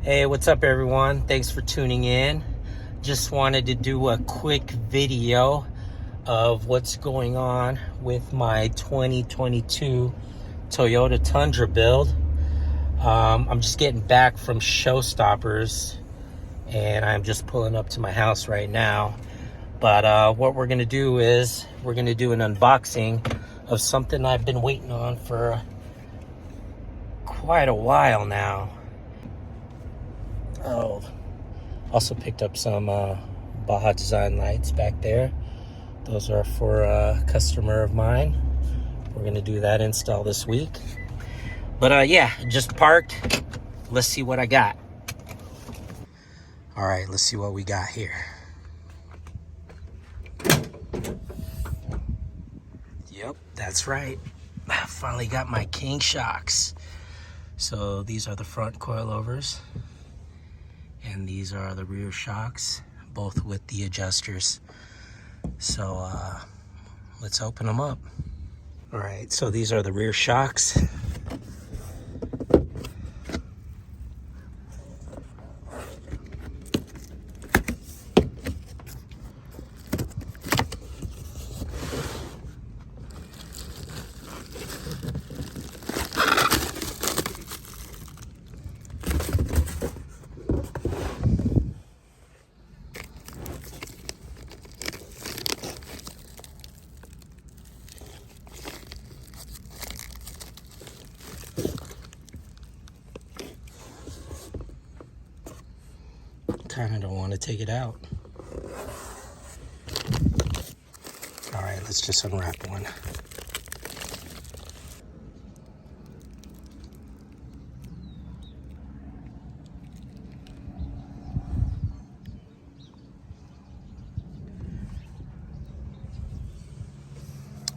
Hey, what's up everyone? Thanks for tuning in. Just wanted to do a quick video of what's going on with my 2022 Toyota Tundra build. I'm just getting back from Showstoppers and I'm just pulling up to my house right now. But what we're gonna do is we're gonna do an unboxing of something I've been waiting on for quite a while now. Oh, also picked up some Baja Design lights back there. Those are for a customer of mine. We're gonna do that install this week. But yeah, just parked. Let's see what I got. All right, let's see what we got here. Yep, that's right. I finally got my King shocks. So these are the front coilovers. And these are the rear shocks, both with the adjusters. So let's open them up. All right, so these are the rear shocks. Kind of don't want to take it out. All right, let's just unwrap one.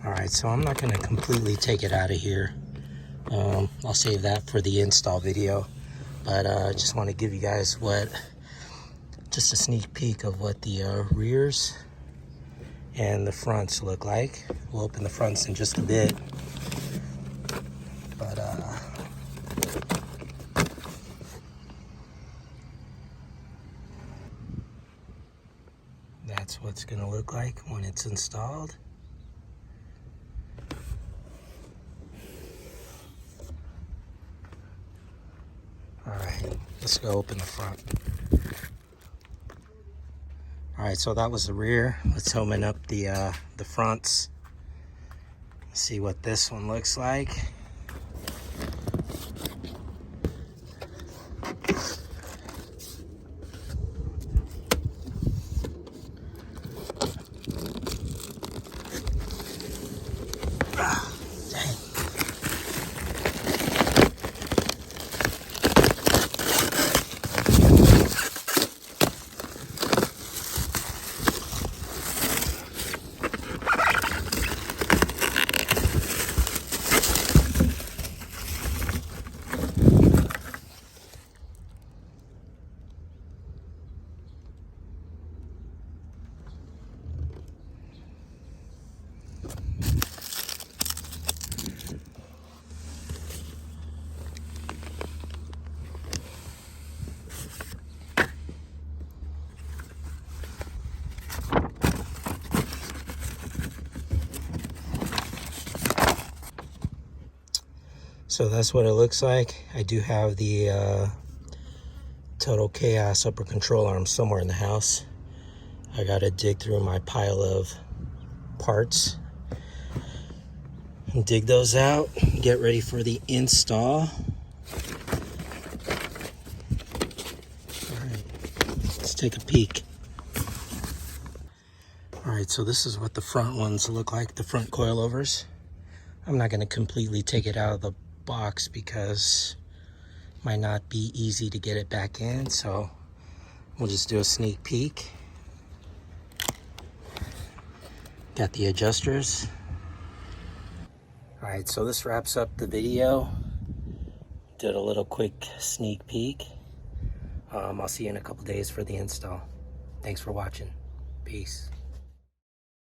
All right, so I'm not going to completely take it out of here. I'll save that for the install video, but I just want to give you guys just a sneak peek of what the rears and the fronts look like. We'll open the fronts in just a bit, but that's what it's gonna look like when it's installed. All right, let's go open the front. All right, so that was the rear. Let's open up the fronts. See what this one looks like. Dang. So that's what it looks like. I do have the Total Chaos upper control arm somewhere in the house. I gotta dig through my pile of parts and dig those out, get ready for the install. All right, let's take a peek. All right, so this is what the front ones look like, the front coilovers. I'm not gonna completely take it out of the box because it might not be easy to get it back in, so we'll just do a sneak peek. Got the adjusters. All right, so this wraps up the video. Did a little quick sneak peek. I'll see you in a couple days for the install. Thanks for watching. Peace.